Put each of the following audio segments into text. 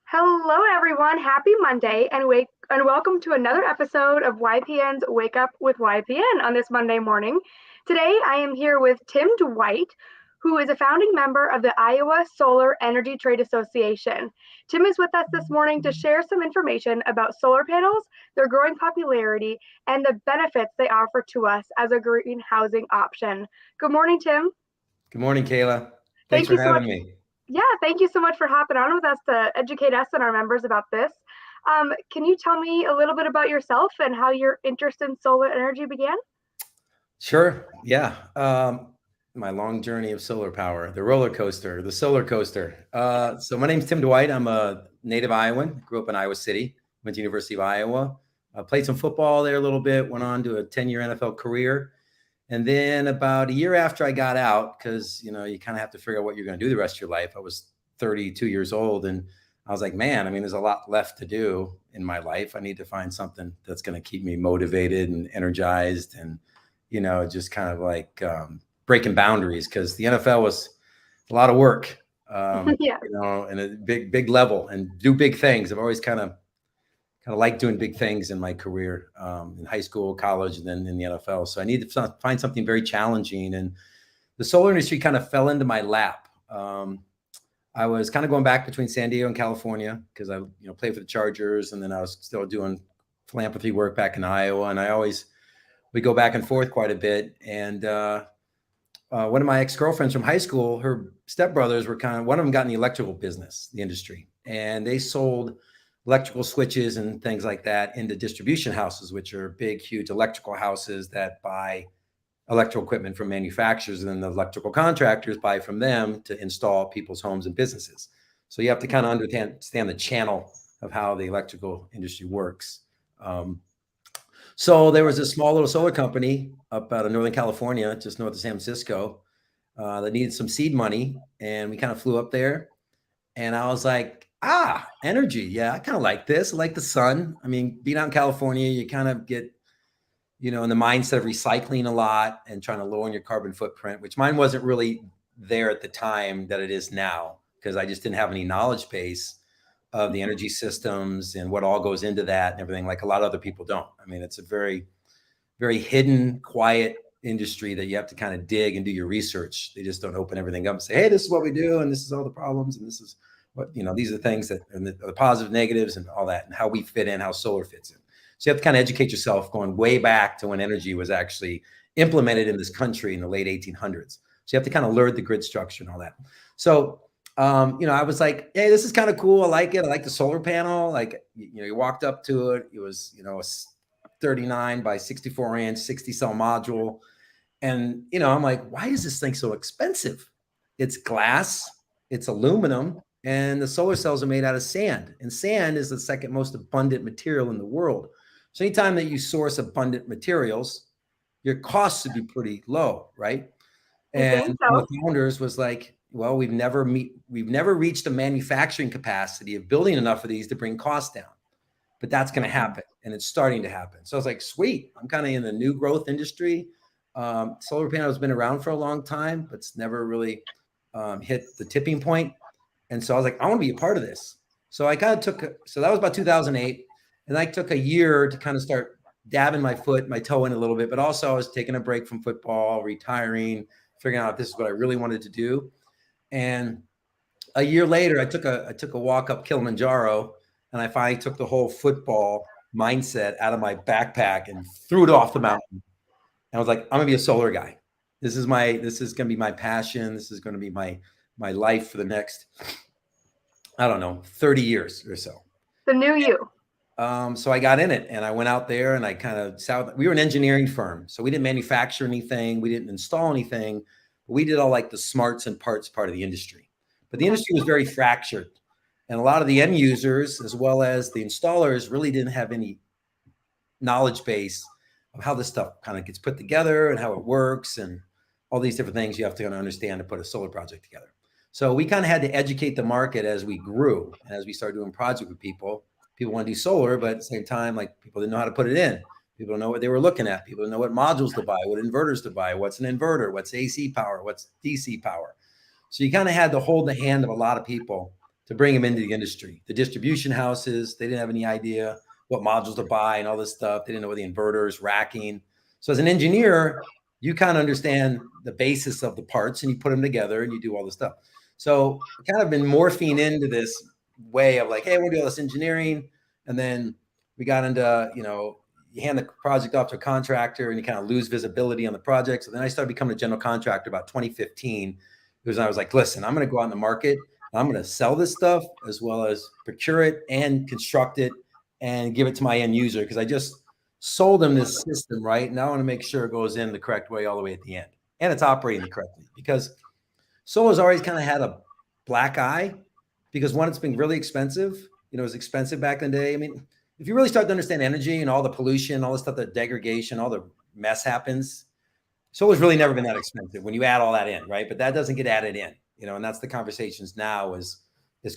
Hello, everyone. Happy Monday, and welcome to another episode of YPN's Wake Up with YPN on this Monday morning. Today, I am here with Tim Dwight, who is a founding member of the Iowa Solar Energy Trade Association. Tim is with us this morning to share some information about solar panels, their growing popularity, and the benefits they offer to us as a green housing option. Good morning, Tim. Good morning, Kayla. Thanks Thank for you so much. having me. Yeah, thank you so much for hopping on with us to educate us and our members about this. Can you tell me a little bit about yourself and how your interest in solar energy began? Sure. Yeah. My long journey of solar power, the roller coaster, the solar coaster. So my name's Tim Dwight. I'm a native Iowan. Grew up in Iowa City. Went to University of Iowa. Played some football there a little bit. Went on to a 10-year NFL career. And then about a year after I got out, because you kind of have to figure out what you're going to do the rest of your life. I was 32 years old, and I was like, man, there's a lot left to do in my life. I need to find something that's going to keep me motivated and energized, and just kind of like breaking boundaries, because the NFL was a lot of work, Yeah. and a big level and do big things. I've always kind of liked doing big things in my career, in high school, college, and then in the NFL. So I needed to find something very challenging, and the solar industry kind of fell into my lap. I was kind of going back between San Diego and California because I, played for the Chargers, and then I was still doing philanthropy work back in Iowa, and we go back and forth quite a bit. And one of my ex-girlfriends from high school, her stepbrothers were one of them got in the electrical business, the industry, and they sold electrical switches and things like that into distribution houses, which are big, huge electrical houses that buy electrical equipment from manufacturers, and then the electrical contractors buy from them to install people's homes and businesses. So you have to kind of understand the channel of how the electrical industry works. So there was a small little solar company up out of Northern California, just north of San Francisco, that needed some seed money. And we kind of flew up there, and I was like, energy. Yeah, I kind of like this. I like the sun. Being out in California, you kind of get, in the mindset of recycling a lot and trying to lower your carbon footprint, which mine wasn't really there at the time that it is now, because I just didn't have any knowledge base of the energy systems and what all goes into that and everything, like a lot of other people don't. It's a very, very hidden, quiet industry that you have to kind of dig and do your research. They just don't open everything up and say, hey, this is what we do, and this is all the problems, and this is what, these are the things that, and the positive, negatives, and all that, and how we fit in, how solar fits in. So you have to kind of educate yourself, going way back to when energy was actually implemented in this country in the late 1800s. So you have to kind of learn the grid structure and all that. So, I was like, hey, this is kind of cool. I like it. I like the solar panel. Like, you walked up to it. It was, a 39 by 64 inch, 60 cell module. And, I'm like, why is this thing so expensive? It's glass, it's aluminum, and the solar cells are made out of sand. And sand is the second most abundant material in the world. So anytime that you source abundant materials, your costs would be pretty low, right? And So. the founders was like, well, we've never reached a manufacturing capacity of building enough of these to bring costs down. But that's going to happen, and it's starting to happen. So I was like, sweet, I'm kind of in the new growth industry. Solar panel has been around for a long time, but it's never really hit the tipping point. And so I was like, I want to be a part of this. So I kind of so that was about 2008. And I took a year to kind of start dabbing my toe in a little bit, but also I was taking a break from football, retiring, figuring out if this is what I really wanted to do. And a year later, I took a walk up Kilimanjaro, and I finally took the whole football mindset out of my backpack and threw it off the mountain. And I was like, I'm gonna be a solar guy. This is gonna be my passion. This is gonna be my life for the next, I don't know, 30 years or so. The new you. So I got in it, and I went out there, and I kind of we were an engineering firm. So we didn't manufacture anything. We didn't install anything. But we did all like the smarts and parts part of the industry. But the industry was very fractured. And a lot of the end users, as well as the installers, really didn't have any knowledge base of how this stuff kind of gets put together and how it works and all these different things you have to kind of understand to put a solar project together. So we kind of had to educate the market as we grew, and as we started doing projects with people. People want to do solar, but at the same time, like, people didn't know how to put it in. People don't know what they were looking at. People don't know what modules to buy, what inverters to buy, what's an inverter, what's AC power, what's DC power. So you kind of had to hold the hand of a lot of people to bring them into the industry. The distribution houses, they didn't have any idea what modules to buy and all this stuff. They didn't know what the inverters, racking. So as an engineer, you kind of understand the basis of the parts and you put them together and you do all this stuff. So kind of been morphing into this way of like, hey, we're doing all this engineering. And then we got into, you hand the project off to a contractor and you kind of lose visibility on the project. So then I started becoming a general contractor about 2015, because I was like, listen, I'm going to go out in the market. I'm going to sell this stuff as well as procure it and construct it and give it to my end user, because I just sold them this system, right? And I want to make sure it goes in the correct way all the way at the end. And it's operating correctly, because solar's always kind of had a black eye, because one, it's been really expensive. It was expensive back in the day. I mean, if you really start to understand energy and all the pollution, all the stuff, the degradation, all the mess happens, solar's really never been that expensive when you add all that in, right? But that doesn't get added in, and that's the conversations now is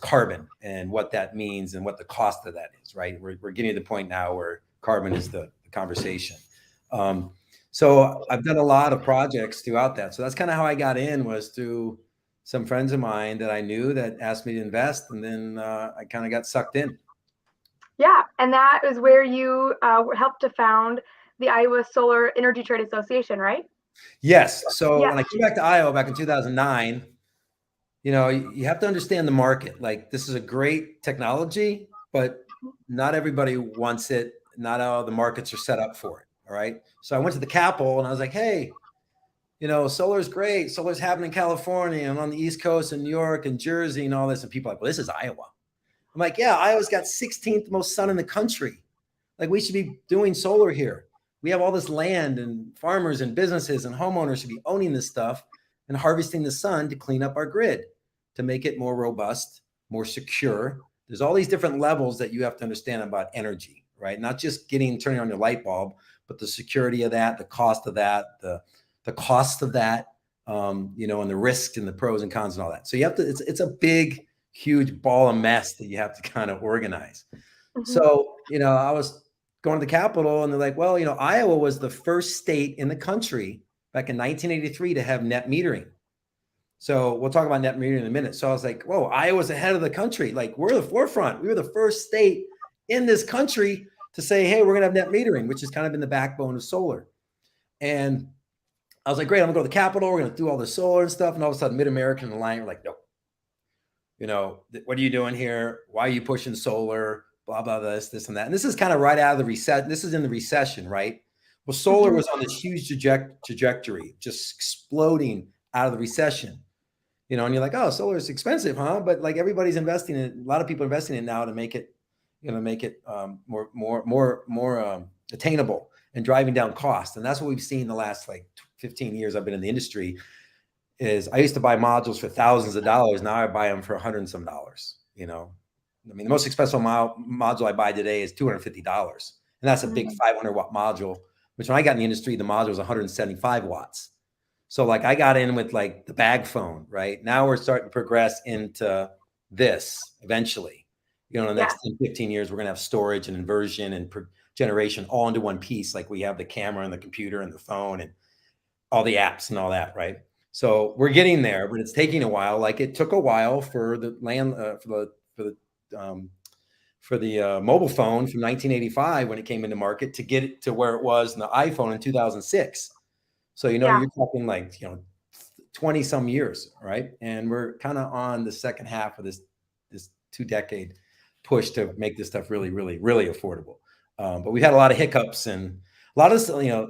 carbon and what that means and what the cost of that is, right? We're getting to the point now where carbon is the conversation. So I've done a lot of projects throughout that. So that's kind of how I got in, was through some friends of mine that I knew that asked me to invest. And then I kind of got sucked in. Yeah. And that is where you helped to found the Iowa Solar Energy Trade Association, right? Yes. So when I came back to Iowa back in 2009, you have to understand the market. Like, this is a great technology, but not everybody wants it. Not all the markets are set up for it. All right. So I went to the Capitol and I was like, hey, solar's great. Solar's happening in California and on the East Coast and New York and Jersey and all this. And people are like, well, this is Iowa. I'm like, yeah, Iowa's got 16th most sun in the country. Like, we should be doing solar here. We have all this land, and farmers and businesses and homeowners should be owning this stuff and harvesting the sun to clean up our grid, to make it more robust, more secure. There's all these different levels that you have to understand about energy, right? Not just turning on your light bulb, but the security of that, the cost of that, the cost of that, and the risk and the pros and cons and all that. So you have to, it's a big, huge ball of mess that you have to kind of organize. Mm-hmm. So, I was going to the Capitol and they're like, well, Iowa was the first state in the country back in 1983 to have net metering. So we'll talk about net metering in a minute. So I was like, whoa, Iowa's ahead of the country. Like, we're the forefront. We were the first state in this country to say, hey, we're going to have net metering, which has kind of been the backbone of solar. And I was like, great, I'm going to go to the Capitol. We're going to do all the solar and stuff. And all of a sudden, Mid-America and Alliant were like, nope. What are you doing here? Why are you pushing solar? Blah, blah, this and that. And this is kind of right out of the recession. This is in the recession, right? Well, solar was on this huge trajectory, just exploding out of the recession. And you're like, oh, solar is expensive, huh? But like, everybody's investing in it. A lot of people are investing in it now to make it, more attainable and driving down cost. And that's what we've seen the last 15 years I've been in the industry. Is I used to buy modules for thousands of dollars. Now I buy them for $100 and some. The most expensive module I buy today is $250, and that's a big 500-watt module. Which when I got in the industry, the module was 175 watts. So I got in with the bag phone, right? Now we're starting to progress into this eventually. In the next 10, 15 years, we're going to have storage and inversion and generation all into one piece. Like, we have the camera and the computer and the phone and all the apps and all that, right? So we're getting there, but it's taking a while. Like, it took a while for the mobile phone from 1985 when it came into market to get it to where it was in the iPhone in 2006. So, you're talking 20 some years, right? And we're kind of on the second half of this 2-decade push to make this stuff really, really, really affordable. But we had a lot of hiccups and a lot of,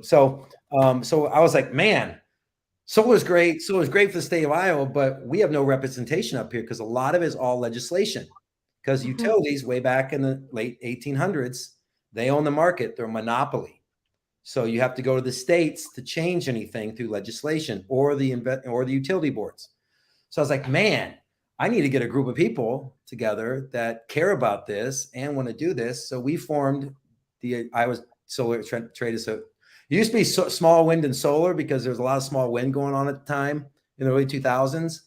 so I was like, man, solar is great. Solar is great for the state of Iowa, but we have no representation up here because a lot of it is all legislation. Because utilities way back in the late 1800s, they own the market. They're a monopoly. So you have to go to the states to change anything through legislation or the utility boards. So I was like, man, I need to get a group of people together that care about this and want to do this. So we formed the Iowa Solar Trade Association. It used to be small wind and solar because there was a lot of small wind going on at the time in the early 2000s.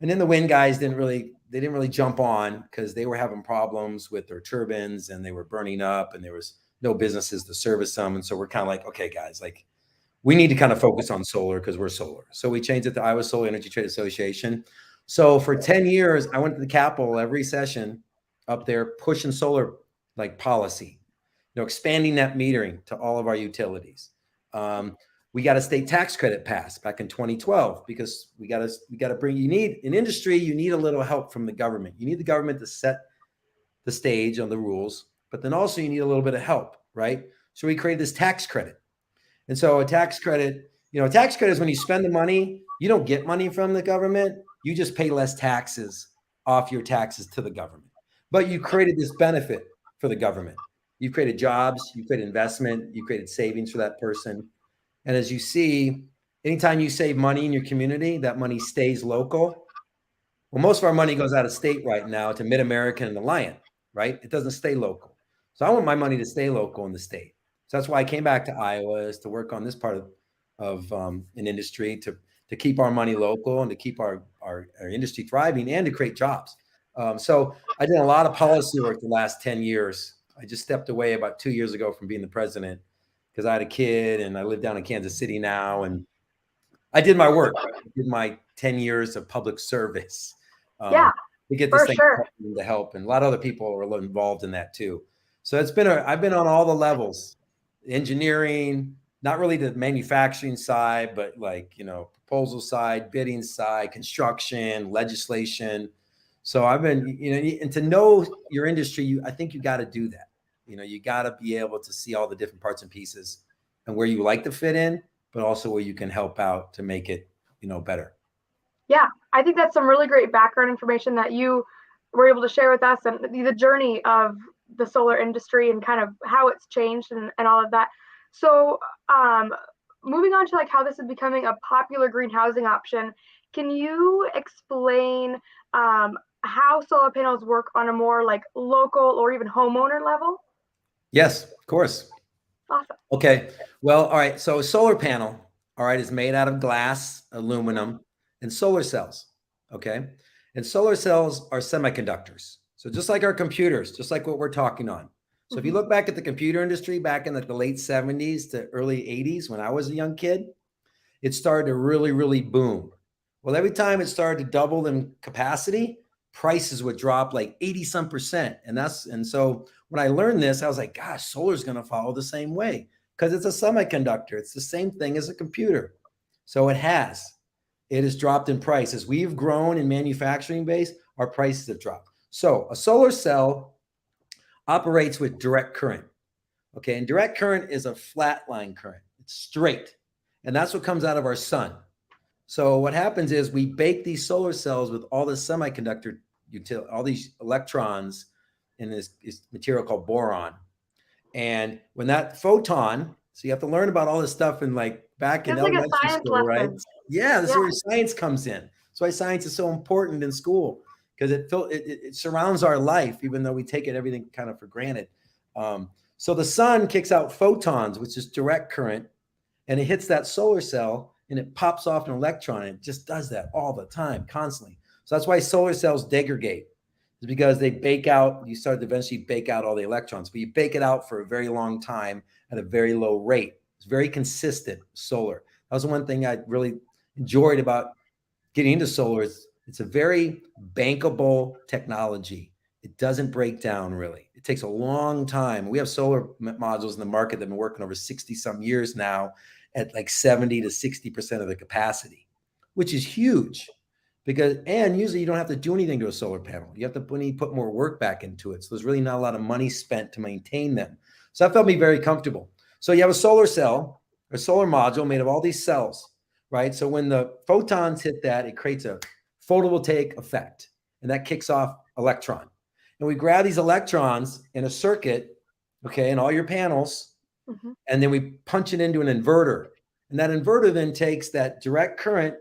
And then the wind guys didn't really jump on because they were having problems with their turbines and they were burning up and there was no businesses to service them. And so we're kind of like, okay, guys, we need to kind of focus on solar because we're solar. So we changed it to Iowa Solar Energy Trade Association. So for 10 years, I went to the Capitol every session up there pushing solar like policy, expanding net metering to all of our utilities. We got a state tax credit passed back in 2012 because we got to bring, you need an industry, you need a little help from the government. You need the government to set the stage on the rules, but then also you need a little bit of help, right? So we created this tax credit. And so a tax credit is when you spend the money, you don't get money from the government, you just pay less taxes off your taxes to the government. But you created this benefit for the government. You created jobs, you created investment, you created savings for that person. And as you see, anytime you save money in your community, that money stays local. Well, most of our money goes out of state right now to Mid-American and Alliant, right? It doesn't stay local. So I want my money to stay local in the state. So that's why I came back to Iowa, is to work on this part of an industry to keep our money local and to keep our industry thriving and to create jobs. So I did a lot of policy work the last 10 years. I just stepped away about 2 years ago from being the president because I had a kid and I live down in Kansas City now. And I did my work. I did my 10 years of public service. Yeah, to get this thing sure. to help. And a lot of other people were involved in that too. So I've been on all the levels, engineering, not really the manufacturing side, but proposal side, bidding side, construction, legislation. So I've been, and to know your industry, I think you got to do that. You got to be able to see all the different parts and pieces and where you like to fit in, but also where you can help out to make it, better. Yeah, I think that's some really great background information that you were able to share with us, and the journey of the solar industry and kind of how it's changed and all of that. So moving on to how this is becoming a popular green housing option, can you explain how solar panels work on a more local or even homeowner level? Yes, of course. Awesome. Okay. Well, all right. So a solar panel, all right, is made out of glass, aluminum, and solar cells. Okay. And solar cells are semiconductors. So just like our computers, just like what we're talking on. So if you look back at the computer industry back in the late 70s to early 80s, when I was a young kid, it started to really, really boom. Well, every time it started to double in capacity, prices would drop like 80 some percent. And so when I learned this, I was like, gosh, solar is going to follow the same way because it's a semiconductor. It's the same thing as a computer. So it has dropped in price. As we've grown in manufacturing base, our prices have dropped. So a solar cell operates with direct current. Okay. And direct current is a flat line current. It's straight. And that's what comes out of our sun. So what happens is we bake these solar cells with all this semiconductor all these electrons in this material called boron. And when that photon, so you have to learn about all this stuff in back in elementary school, right? Yeah, this is where science comes in. That's why science is so important in school, because it surrounds our life, even though we take everything kind of for granted. So the sun kicks out photons, which is direct current, and it hits that solar cell and it pops off an electron. And it just does that all the time, constantly. So that's why solar cells degrade. It's because they bake out, you start to eventually bake out all the electrons, but you bake it out for a very long time at a very low rate. It's very consistent, solar. That was the one thing I really enjoyed about getting into solar. It's a very bankable technology. It doesn't break down really. It takes a long time. We have solar modules in the market that have been working over 60 some years now at 70 to 60% of the capacity, which is huge. And usually you don't have to do anything to a solar panel. You have to put more work back into it. So there's really not a lot of money spent to maintain them. So that felt me very comfortable. So you have a solar cell, a solar module made of all these cells, right? So when the photons hit that, it creates a photovoltaic effect, and that kicks off electron. And we grab these electrons in a circuit, okay, in all your panels, and then we punch it into an inverter. And that inverter then takes that direct current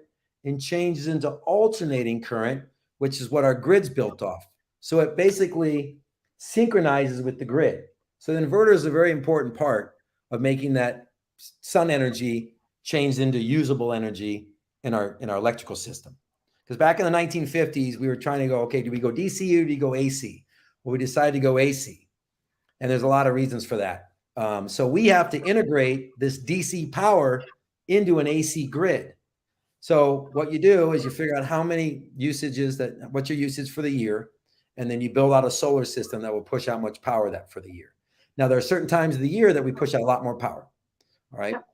and changes into alternating current, which is what our grid's built off. So it basically synchronizes with the grid. So the inverter is a very important part of making that sun energy change into usable energy in our electrical system. Because back in the 1950s, we were trying to go, okay, do we go DC or do we go AC? Well, we decided to go AC. And there's a lot of reasons for that. So we have to integrate this DC power into an AC grid. So what you do is you figure out how many usages what's your usage for the year, and then you build out a solar system that will push out much power that for the year. Now there are certain times of the year that we push out a lot more power. All right. Yep.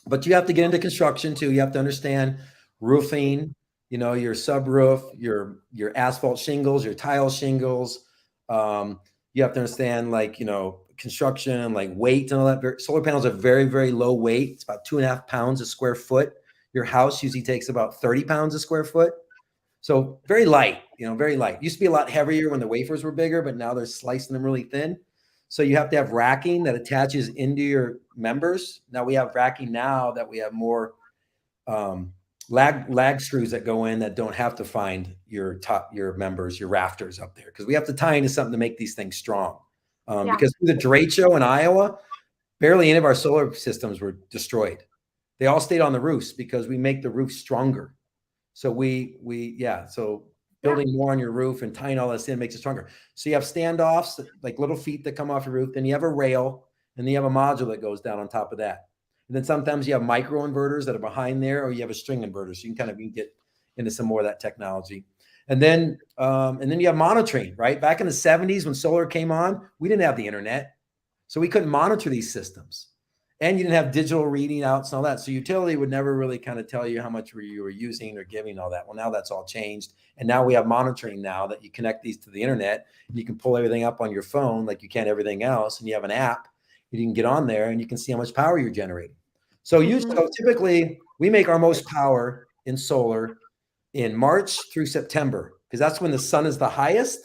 But you have to get into construction too. You have to understand roofing, your subroof, your asphalt shingles, your tile shingles. You have to understand construction, like weight and all that. Solar panels are very, very low weight. It's about 2.5 pounds a square foot. Your house usually takes about 30 pounds a square foot. So very light, very light. Used to be a lot heavier when the wafers were bigger, but now they're slicing them really thin. So you have to have racking that attaches into your members. Now we have racking now that we have more lag screws that go in that don't have to find your members, your rafters up there, because we have to tie into something to make these things strong. Because through the derecho in Iowa, barely any of our solar systems were destroyed. They all stayed on the roofs because we make the roof stronger. So so building more on your roof and tying all this in makes it stronger. So you have standoffs, like little feet that come off your roof. Then you have a rail, and then you have a module that goes down on top of that. And then sometimes you have micro inverters that are behind there, or you have a string inverter. So you can get into some more of that technology. And then you have monitoring, right? Back in the 70s when solar came on, we didn't have the internet. So we couldn't monitor these systems. And you didn't have digital reading outs and all that. So utility would never really kind of tell you how much you were using or giving, all that. Well, now that's all changed. And now we have monitoring now that you connect these to the internet, and you can pull everything up on your phone like you can everything else. And you have an app, you can get on there and you can see how much power you're generating. So typically we make our most power in solar in March through September, because that's when the sun is the highest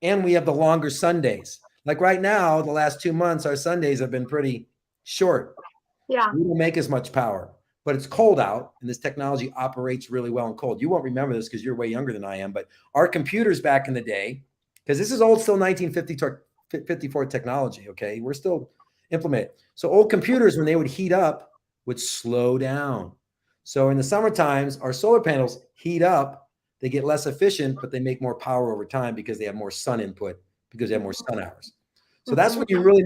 and we have the longer sun days. Like right now, the last 2 months, our sun days have been pretty short. Yeah. So we don't make as much power, but it's cold out, and this technology operates really well in cold. You won't remember this because you're way younger than I am, but our computers back in the day, because this is old, still 1954 technology. Okay. We're still implementing. So old computers, when they would heat up, would slow down. So in the summer times, our solar panels heat up, they get less efficient, but they make more power over time because they have more sun input, because they have more sun hours. So that's when you really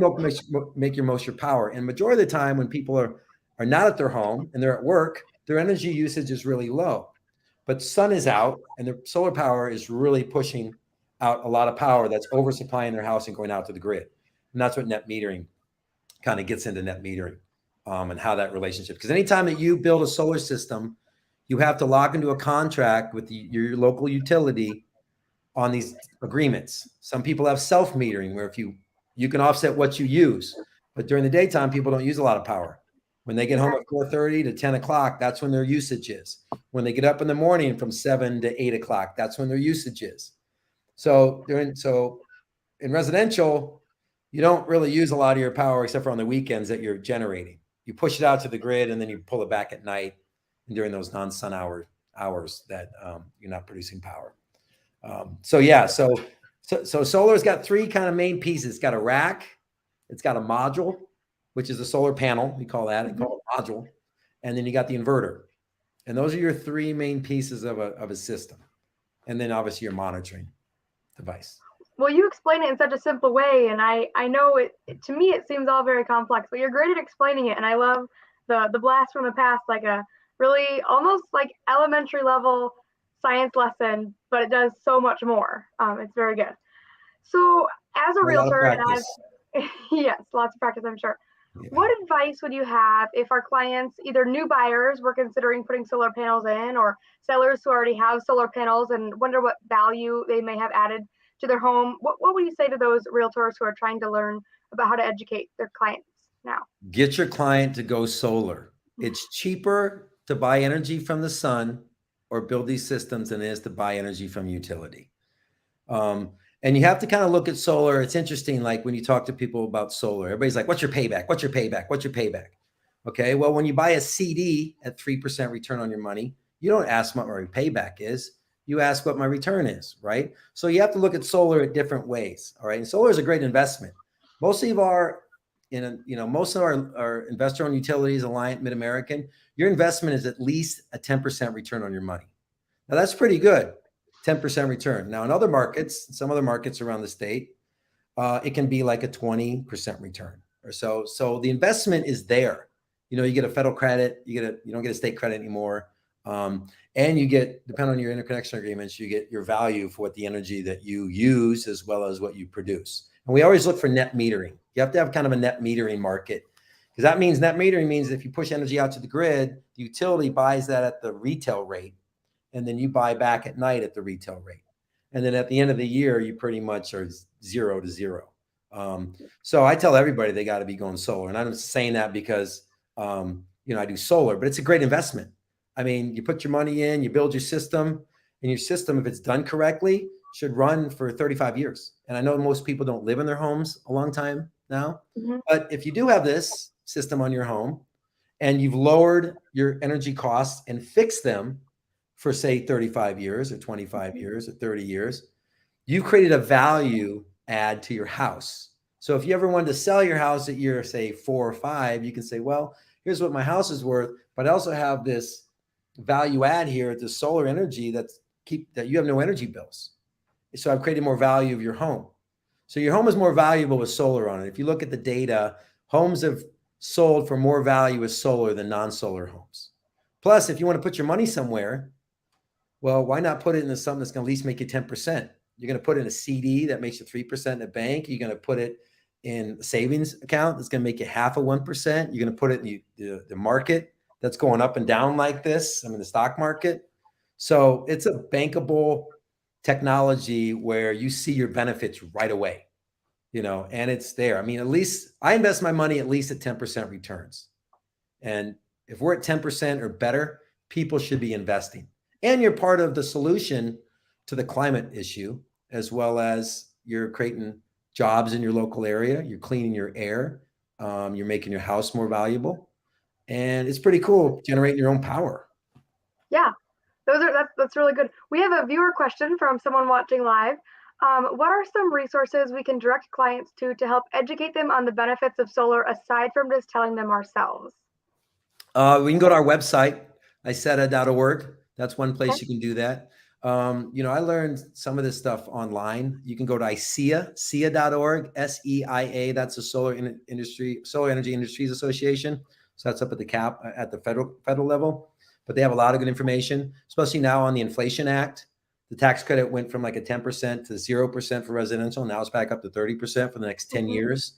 make your most your power. And majority of the time when people are not at their home and they're at work, their energy usage is really low. But sun is out and the solar power is really pushing out a lot of power that's oversupplying their house and going out to the grid. And that's what net metering kind of gets into, net metering and how that relationship. Because anytime that you build a solar system, you have to lock into a contract with your local utility on these agreements. Some people have self-metering where if you can offset what you use, but during the daytime, people don't use a lot of power. When they get home at 4:30 to 10 o'clock, that's when their usage is. When they get up in the morning from 7 to 8 o'clock, that's when their usage is. So in residential, you don't really use a lot of your power except for on the weekends that you're generating. You push it out to the grid and then you pull it back at night and during those non-sun hours that you're not producing power. So solar's got three kind of main pieces. It's got a rack, it's got a module, which is a solar panel. We call that, we call it a module. And then you got the inverter. And those are your three main pieces of a system. And then obviously your monitoring device. Well, you explain it in such a simple way. And I know to me, it seems all very complex, but you're great at explaining it. And I love the blast from the past, like a really almost like elementary level science lesson, but it does so much more. It's very good. So as a realtor, and yes, lots of practice, I'm sure. Yeah. What advice would you have if our clients, either new buyers were considering putting solar panels in, or sellers who already have solar panels and wonder what value they may have added to their home? What would you say to those realtors who are trying to learn about how to educate their clients now? Get your client to go solar. It's cheaper to buy energy from the sun or build these systems than it is to buy energy from utility. And you have to kind of look at solar. It's interesting, like when you talk to people about solar, everybody's like, what's your payback? What's your payback? What's your payback? Okay, well, when you buy a CD at 3% return on your money, you don't ask what my payback is. You ask what my return is, right? So you have to look at solar at different ways, all right? And solar is a great investment. Most of our investor-owned utilities, Alliant, Mid-American, your investment is at least a 10% return on your money. Now that's pretty good, 10% return. Now in other markets, some other markets around the state, it can be like a 20% return or so. So the investment is there. You get a federal credit, you don't get a state credit anymore. And you get, depending on your interconnection agreements, you get your value for what the energy that you use as well as what you produce. And we always look for net metering. You have to have kind of a net metering market, because that means net metering means if you push energy out to the grid, the utility buys that at the retail rate, and then you buy back at night at the retail rate. And then at the end of the year, you pretty much are 0 to 0. So I tell everybody they got to be going solar. And I'm saying that because, I do solar, but it's a great investment. I mean, you put your money in, you build your system, and your system, if it's done correctly, should run for 35 years. And I know most people don't live in their homes a long time now, but if you do have this system on your home and you've lowered your energy costs and fixed them for, say, 35 years or 25 years or 30 years, you created a value add to your house. So if you ever wanted to sell your house at year, say 4 or 5, you can say, well, here's what my house is worth, but I also have this value add here, the solar energy that you have no energy bills. So I've created more value of your home. So your home is more valuable with solar on it. If you look at the data, homes have sold for more value with solar than non-solar homes. Plus, if you want to put your money somewhere, well, why not put it into something that's going to at least make you 10%? You're going to put it in a CD that makes you 3% in a bank. You're going to put it in a savings account that's going to make you 0.5%. You're going to put it in the market that's going up and down like this. I mean, the stock market. So it's a bankable technology where you see your benefits right away, and it's there. I mean, at least I invest my money at least at 10% returns. And if we're at 10% or better, people should be investing. And you're part of the solution to the climate issue, as well as you're creating jobs in your local area. You're cleaning your air. You're making your house more valuable. And it's pretty cool generating your own power. Yeah, that's really good. We have a viewer question from someone watching live. What are some resources we can direct clients to help educate them on the benefits of solar, aside from just telling them ourselves? We can go to our website, iseta.org. That's one place you can do that. I learned some of this stuff online. You can go to SEIA.org, SEIA. That's the Solar Energy Industries Association. So that's up at the federal level. But they have a lot of good information, especially now on the Inflation Act. The tax credit went from like a 10% to 0% for residential. Now it's back up to 30% for the next 10 years.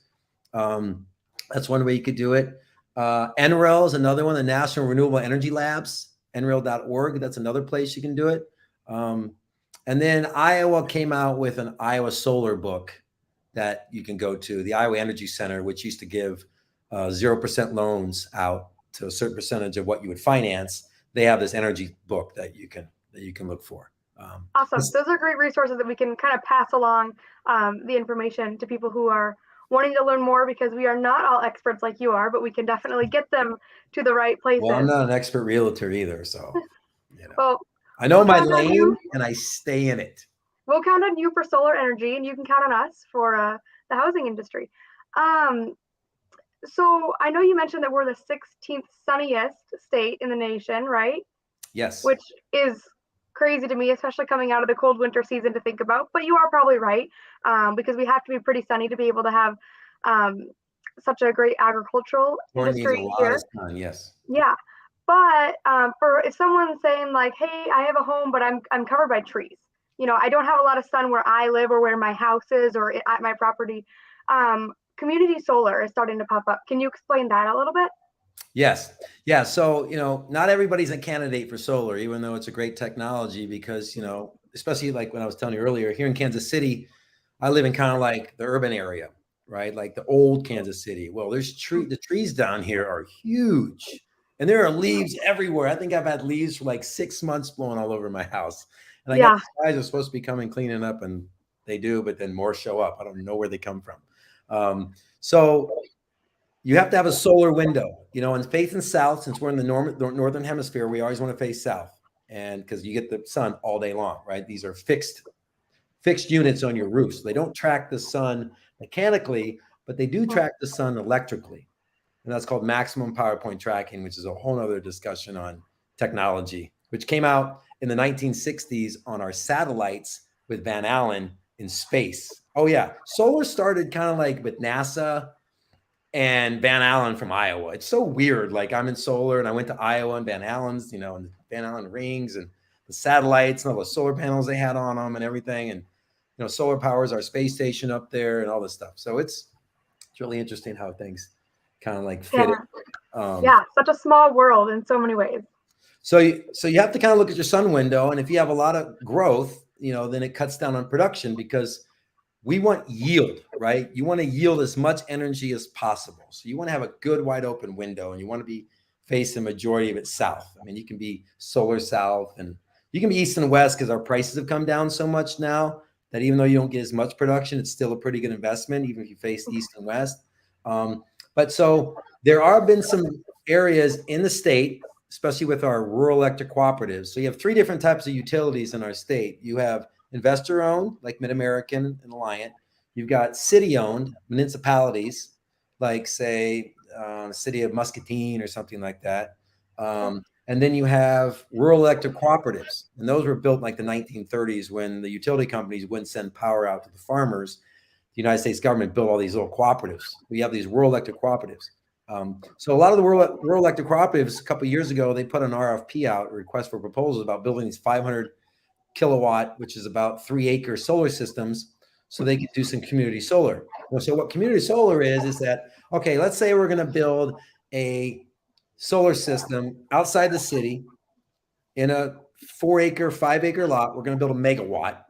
That's one way you could do it. NREL is another one, the National Renewable Energy Labs, NREL.org. That's another place you can do it. And then Iowa came out with an Iowa solar book that you can go to, the Iowa Energy Center, which used to give 0% loans out to a certain percentage of what you would finance. They have this energy book that you can look for. Awesome. Those are great resources that we can kind of pass along the information to people who are wanting to learn more, because we are not all experts like you are, but we can definitely get them to the right places. Well, I'm not an expert realtor either, so well, I know my lane and I stay in it. We'll count on you for solar energy, and you can count on us for the housing industry. So I know you mentioned that we're the 16th sunniest state in the nation, right? Yes. Which is crazy to me, especially coming out of the cold winter season to think about. But you are probably right, because we have to be pretty sunny to be able to have such a great agricultural industry here. Sun, yes. Yeah. But for if someone's saying like, hey, I have a home, but I'm covered by trees. I don't have a lot of sun where I live or where my house is or at my property. Community solar is starting to pop up. Can you explain that a little bit? Yes. Yeah. So, not everybody's a candidate for solar, even though it's a great technology, because, especially like when I was telling you earlier, here in Kansas City, I live in kind of like the urban area, right? Like the old Kansas City. Well, the trees down here are huge, and there are leaves everywhere. I think I've had leaves for like 6 months blowing all over my house. And I guess the guys are supposed to be coming cleaning up, and they do, but then more show up. I don't know where they come from. So you have to have a solar window, and facing south, since we're in the northern hemisphere, we always want to face south, and because you get the sun all day long, right? These are fixed units on your roof. So they don't track the sun mechanically, but they do track the sun electrically. And that's called maximum power point tracking, which is a whole other discussion on technology, which came out in the 1960s on our satellites with Van Allen in space. Oh yeah. Solar started kind of like with NASA and Van Allen from Iowa. It's so weird. Like I'm in solar and I went to Iowa and Van Allen's, and the Van Allen rings and the satellites and all the solar panels they had on them and everything. And, solar powers our space station up there and all this stuff. So it's really interesting how things kind of like fit in. Such a small world in so many ways. So you have to kind of look at your sun window. And if you have a lot of growth, then it cuts down on production because we want yield, right? You want to yield as much energy as possible. So you want to have a good wide open window and you want to be facing the majority of it south. I mean, you can be solar south and you can be east and west because our prices have come down so much now that even though you don't get as much production, it's still a pretty good investment, even if you face east and west. But so there are been some areas in the state, especially with our rural electric cooperatives. So you have three different types of utilities in our state. You have investor-owned, like Mid-American and Alliant. You've got city-owned municipalities, like, say, city of Muscatine or something like that. And then you have rural electric cooperatives. And those were built in like the 1930s when the utility companies wouldn't send power out to the farmers. The United States government built all these little cooperatives. We have these rural electric cooperatives. So a lot of the rural electric cooperatives, a couple of years ago, they put an RFP out, a request for proposals, about building these 500 kilowatt, which is about 3-acre solar systems, so they could do some community solar. So what community solar is that, okay, let's say we're going to build a solar system outside the city in a 4-acre, 5-acre lot. We're going to build a megawatt.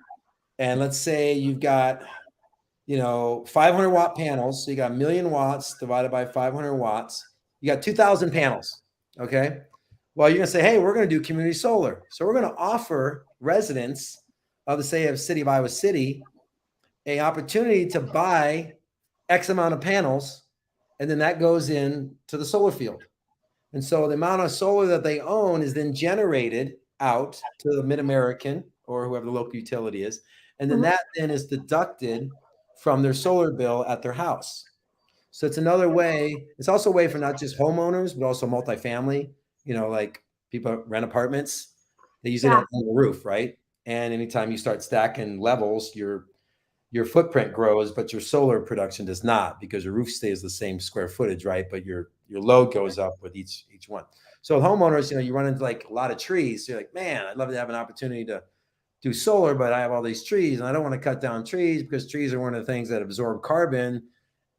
And let's say you've got, 500 watt panels. So you got 1 million watts divided by 500 watts. You got 2,000 panels. Okay. Well, you're going to say, hey, we're going to do community solar. So we're going to offer residents of the city of Iowa City an opportunity to buy X amount of panels, and then that goes in to the solar field. And so the amount of solar that they own is then generated out to the Mid-American or whoever the local utility is. And then that then is deducted from their solar bill at their house. So it's another way. It's also a way for not just homeowners, but also multifamily, like people rent apartments. They use it on the roof, right? And anytime you start stacking levels, your footprint grows, but your solar production does not because your roof stays the same square footage, right? But your load goes up with each one. So with homeowners, you run into like a lot of trees. So you're like, man, I'd love to have an opportunity to do solar, but I have all these trees and I don't want to cut down trees because trees are one of the things that absorb carbon.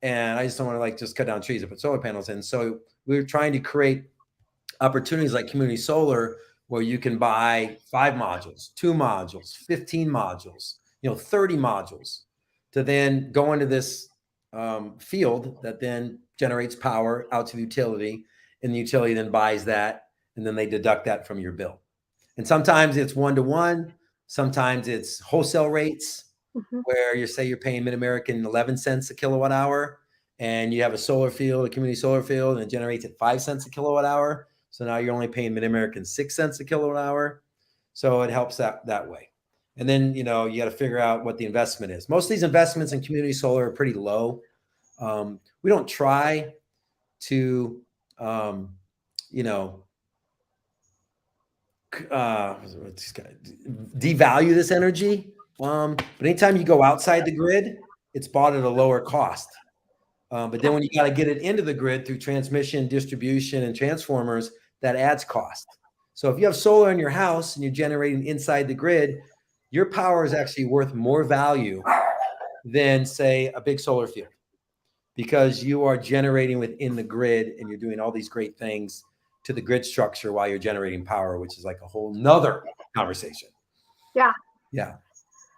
And I just don't want to just cut down trees and put solar panels in. So we're trying to create opportunities like community solar where you can buy 5 modules, 2 modules, 15 modules, 30 modules to then go into this field that then generates power out to the utility, and the utility then buys that, and then they deduct that from your bill. And sometimes it's 1-to-1, sometimes it's wholesale rates, where you're paying Mid-American 11 cents a kilowatt hour, and you have a solar field, a community solar field, and it generates at 5 cents a kilowatt hour. So now you're only paying Mid-American 6 cents a kilowatt hour. So it helps that way. And then, you got to figure out what the investment is. Most of these investments in community solar are pretty low. We don't try to, devalue this energy. But anytime you go outside the grid, it's bought at a lower cost. But then when you got to get it into the grid through transmission, distribution, and transformers, that adds cost. So if you have solar in your house and you're generating inside the grid, your power is actually worth more value than, say, a big solar field, because you are generating within the grid and you're doing all these great things to the grid structure while you're generating power, which is like a whole nother conversation. Yeah.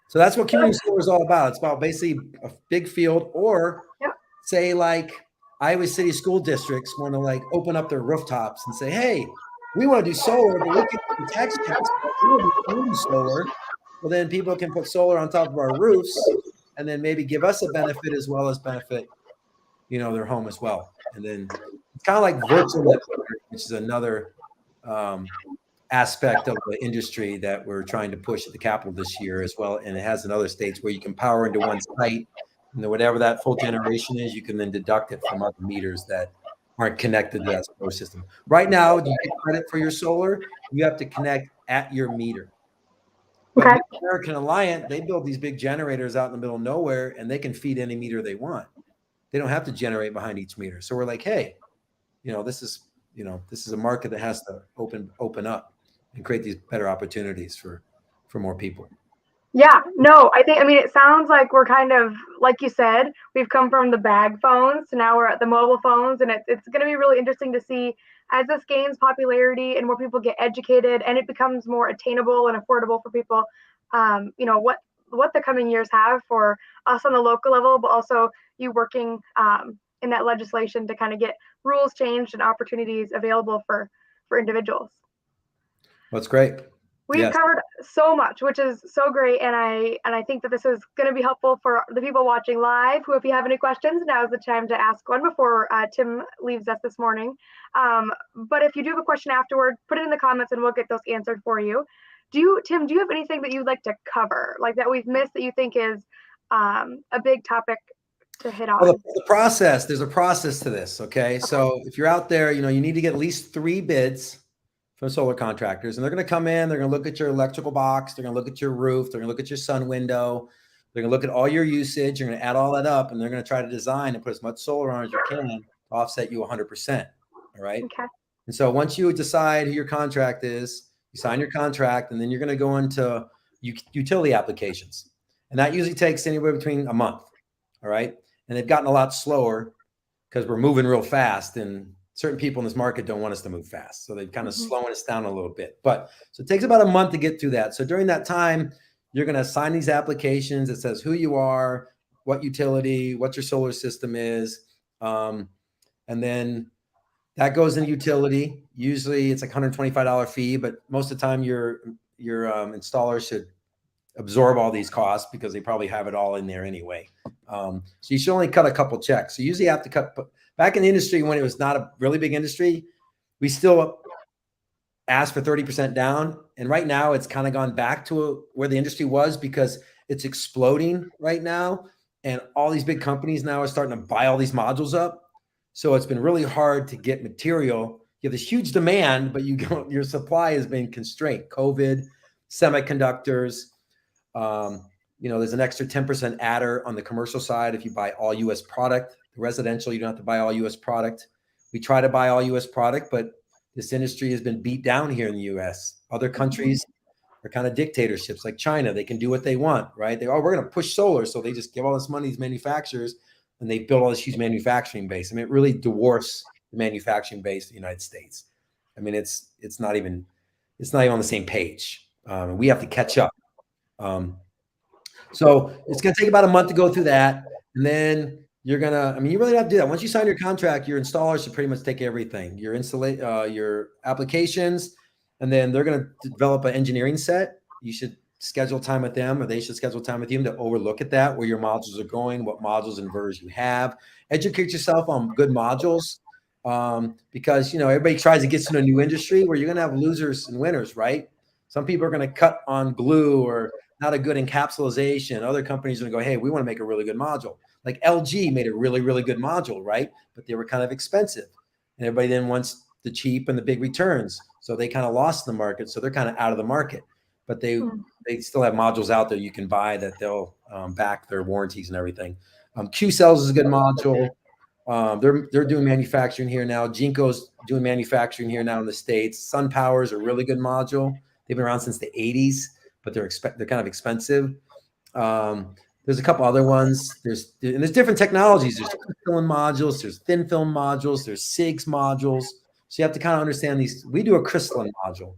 So that's what community solar is all about. It's about basically a big field, or say like Iowa City school districts want to like open up their rooftops and say, hey, we want to do solar, but we can do tax cuts. We want to do community solar. Well, then people can put solar on top of our roofs and then maybe give us a benefit as well as benefit, their home as well. And then it's kind of like virtual network, which is another aspect of the industry that we're trying to push at the Capitol this year as well. And it has in other states where you can power into one site, and then whatever that full generation is, you can then deduct it from other meters that aren't connected to that solar system. Right now, to get credit for your solar, you have to connect at your meter. But American Alliant, they build these big generators out in the middle of nowhere, and they can feed any meter they want. they don't have to generate behind each meter. So we're like, hey, this is a market that has to open up and create these better opportunities for more people. Yeah, no, I mean, it sounds like we're kind of, like you said, we've come from the bag phones to now we're at the mobile phones, and it's going to be really interesting to see as this gains popularity and more people get educated and it becomes more attainable and affordable for people, what the coming years have for us on the local level, but also you working in that legislation to kind of get rules changed and opportunities available for individuals. That's great. We've covered so much, which is so great, and I think that this is going to be helpful for the people watching live. Who, if you have any questions, now is the time to ask one before Tim leaves us this morning. But if you do have a question afterward, put it in the comments, and we'll get those answered for you. Tim, do you have anything that you'd like to cover, like that we've missed, that you think is a big topic to hit on? Well, the process. There's a process to this. Okay, so if you're out there, you need to get at least 3 bids from solar contractors, and they're going to come in, they're going to look at your electrical box, they're going to look at your roof, they're going to look at your sun window, they're going to look at all your usage, you're going to add all that up, and they're going to try to design and put as much solar on as you can to offset you 100%. All right. Okay. And so once you decide who your contract is, you sign your contract, and then you're going to go into utility applications. And that usually takes anywhere between a month. All right. And they've gotten a lot slower because we're moving real fast, and certain people in this market don't want us to move fast. So they're kind of slowing us down a little bit. But so it takes about a month to get through that. So during that time, you're going to sign these applications. It says who you are, what utility, what your solar system is. And then that goes in utility. Usually it's like $125 fee, but most of the time your installer should absorb all these costs because they probably have it all in there anyway. So you should only cut a couple checks. So you usually have to cut. Back in the industry, when it was not a really big industry, we still asked for 30% down. And right now it's kind of gone back to where the industry was because it's exploding right now. And all these big companies now are starting to buy all these modules up. So it's been really hard to get material. You have this huge demand, but your supply has been constrained. COVID, semiconductors, there's an extra 10% adder on the commercial side if you buy all U.S. product. The residential, you don't have to buy all U.S. product. We try to buy all U.S. product, but this industry has been beat down here in the U.S. Other countries are kind of dictatorships, like China. They can do what they want, right? We're going to push solar, so they just give all this money to these manufacturers, and they build all this huge manufacturing base. I mean, it really dwarfs the manufacturing base of the United States. I mean, it's not even on the same page. We have to catch up. So it's going to take about a month to go through that, and then you really don't have to do that. Once you sign your contract, your installer should pretty much take everything, your applications, and then they're going to develop an engineering set. You should schedule time with them, or they should schedule time with you to overlook at that, where your modules are going, what modules and inverters you have. Educate yourself on good modules, because everybody tries to get into a new industry where you're going to have losers and winners, right? Some people are going to cut on glue or not a good encapsulation. Other companies are going to go, hey, we want to make a really good module. Like LG made a really, really good module, right? But they were kind of expensive. And everybody then wants the cheap and the big returns. So they kind of lost the market. So they're kind of out of the market. But they still have modules out there you can buy that they'll back their warranties and everything. Q-Cells is a good module. They're doing manufacturing here now. Jinko's doing manufacturing here now in the States. SunPower is a really good module. They've been around since the 80s, but they're kind of expensive. There's a couple other ones. There's different technologies. There's crystalline modules. There's thin film modules. There's SIGs modules. So you have to kind of understand these. We do a crystalline module.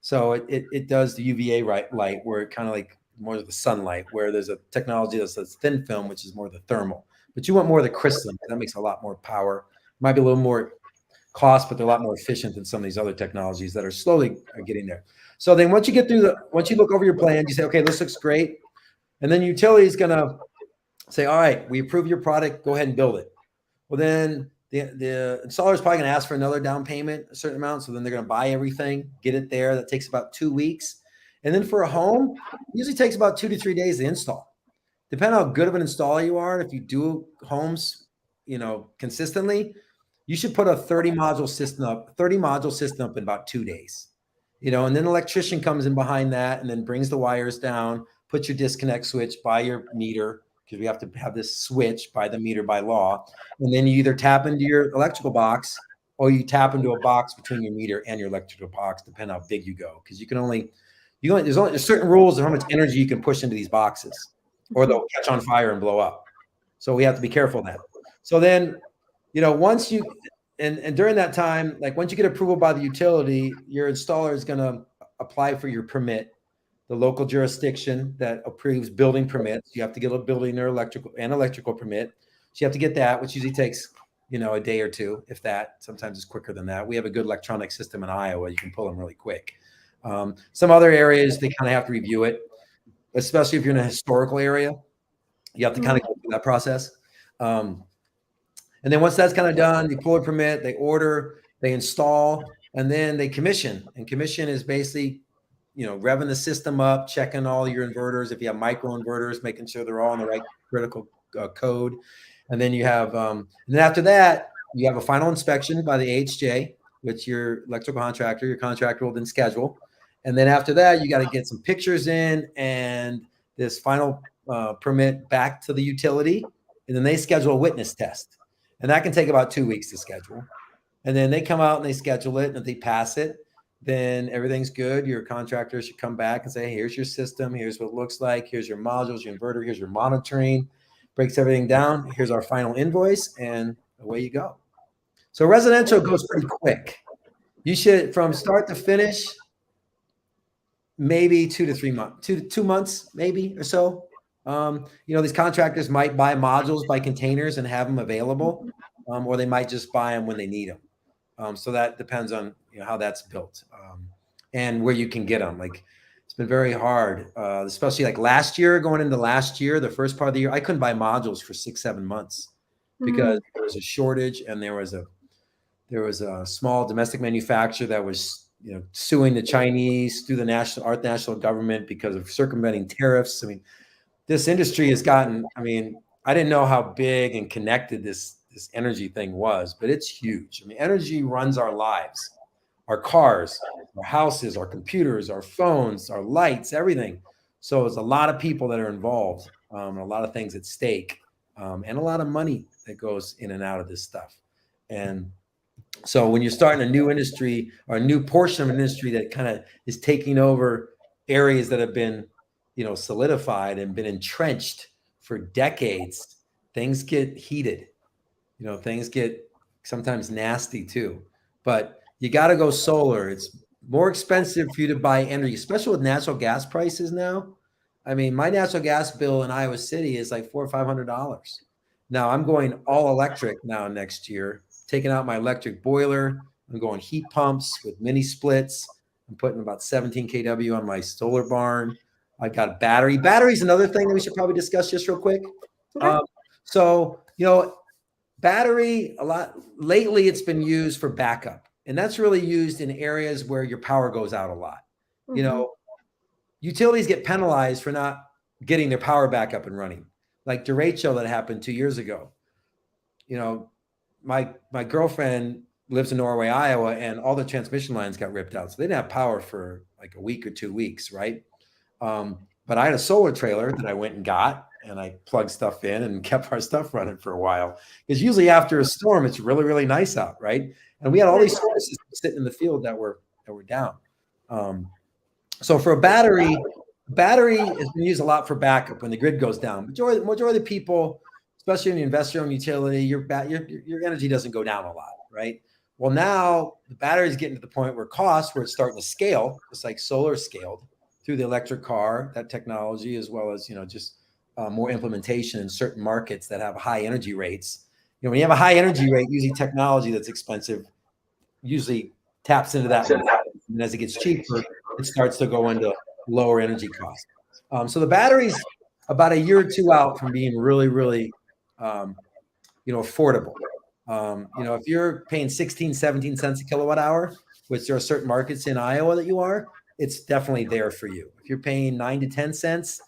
So it does the UVA light, where it kind of like more of the sunlight, where there's a technology that says thin film, which is more the thermal. But you want more of the crystalline. That makes a lot more power. Might be a little more cost, but they're a lot more efficient than some of these other technologies that are slowly getting there. So then once you look over your plan, you say, okay, this looks great. And then utility is going to say, all right, we approve your product. Go ahead and build it. Well, then the installer is probably going to ask for another down payment, a certain amount. So then they're going to buy everything, get it there. That takes about 2 weeks. And then for a home, it usually takes about 2 to 3 days to install. Depending on how good of an installer you are, if you do homes, consistently, you should put a 30 module system up in about 2 days. And then an electrician comes in behind that and then brings the wires down, put your disconnect switch by your meter, because we have to have this switch by the meter by law. And then you either tap into your electrical box or you tap into a box between your meter and your electrical box, depending how big you go. Because there's certain rules of how much energy you can push into these boxes, or they'll catch on fire and blow up. So we have to be careful of that. So then, once you and during that time, like once you get approval by the utility, your installer is going to apply for your permit. The local jurisdiction that approves building permits, you have to get a building or electrical permit. So you have to get that, which usually takes, a day or two, if that. Sometimes it's quicker than that. We have a good electronic system in Iowa. You can pull them really quick. Some other areas, they kind of have to review it, especially if you're in a historical area. You have to kind of go through that process. And then once that's kind of done, you pull a permit, they order, they install, and then they commission. And commission is basically, revving the system up, checking all your inverters. If you have micro inverters, making sure they're all in the right critical code. And then you have, and then after that, you have a final inspection by the AHJ, which your electrical contractor, your contractor will then schedule. And then after that, you got to get some pictures in and this final permit back to the utility. And then they schedule a witness test. And that can take about 2 weeks to schedule. And then they come out and they schedule it. And if they pass it, then everything's good. Your contractor should come back and say, hey, here's your system. Here's what it looks like. Here's your modules, your inverter. Here's your monitoring. Breaks everything down. Here's our final invoice. And away you go. So residential goes pretty quick. You should, from start to finish, maybe 2 to 3 months, 2 months, maybe or so. These contractors might buy modules by containers and have them available, or they might just buy them when they need them. So that depends on how that's built and where you can get them. Like it's been very hard, especially like going into last year, the first part of the year, I couldn't buy modules for 6-7 months because there was a shortage, and there was a small domestic manufacturer that was suing the Chinese through the national government because of circumventing tariffs. I mean, this industry has gotten, I didn't know how big and connected this energy thing was, but it's huge. I mean, energy runs our lives, our cars, our houses, our computers, our phones, our lights, everything. So it's a lot of people that are involved, a lot of things at stake, and a lot of money that goes in and out of this stuff. And so when you're starting a new industry or a new portion of an industry that kind of is taking over areas that have been solidified and been entrenched for decades, things get heated. Things get sometimes nasty too. But you got to go solar. It's more expensive for you to buy energy, especially with natural gas prices now. I mean, my natural gas bill in Iowa City is like $400 or $500. Now I'm going all electric now next year, taking out my electric boiler. I'm going heat pumps with mini splits. I'm putting about 17 kW on my solar barn. I've got a battery. Battery's another thing that we should probably discuss just real quick. Okay. Battery, a lot lately it's been used for backup, and that's really used in areas where your power goes out a lot. Utilities get penalized for not getting their power back up and running, like derecho that happened 2 years ago. My girlfriend lives in Norway, Iowa, and all the transmission lines got ripped out, so they didn't have power for like a week or 2 weeks, right? But I had a solar trailer that I went and got, and I plugged stuff in and kept our stuff running for a while. Because usually after a storm, it's really, really nice out, right? And we had all these solar systems sitting in the field that were down. So for a battery has been used a lot for backup when the grid goes down. Majority of the people, especially in the investor-owned utility, your energy doesn't go down a lot, right? Well, now the battery is getting to the point where it's starting to scale. It's like solar scaled through the electric car, that technology, as well as just more implementation in certain markets that have high energy rates. When you have a high energy rate, usually technology that's expensive usually taps into that. And as it gets cheaper, it starts to go into lower energy costs. So the battery's about a year or two out from being really, really, affordable. If you're paying 16, 17 cents a kilowatt hour, which there are certain markets in Iowa that you are, it's definitely there for you. If you're paying 9 to 10 cents,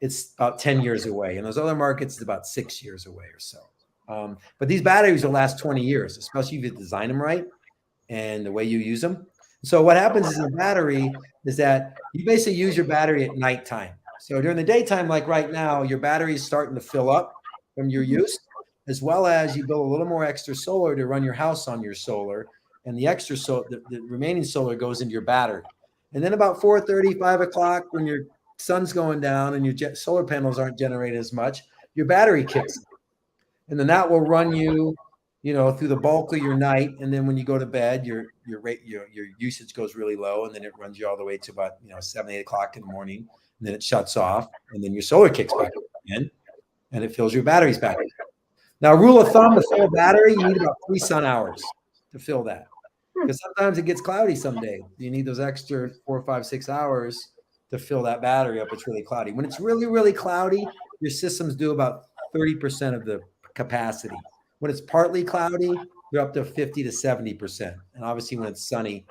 it's about 10 years away. In those other markets, it's about 6 years away or so. But these batteries will last 20 years, especially if you design them right and the way you use them. So what happens is in a battery is that you basically use your battery at nighttime. So during the daytime, like right now, your battery is starting to fill up from your use, as well as you build a little more extra solar to run your house on your solar. And the extra the remaining solar goes into your battery. And then about 4:30, 5 o'clock, when your sun's going down and your solar panels aren't generating as much, your battery kicks in. And then that will run you, through the bulk of your night. And then when you go to bed, your usage goes really low, and then it runs you all the way to about 7, 8 o'clock in the morning, and then it shuts off, and then your solar kicks back in, and it fills your batteries back. Now, rule of thumb, to fill a battery, you need about 3 sun hours to fill that, because sometimes it gets cloudy someday. You need those extra 4, 5, 6 hours to fill that battery up. It's really cloudy. When it's really, really cloudy, your systems do about 30% of the capacity. When it's partly cloudy, they're up to 50 to 70%. And obviously when it's sunny,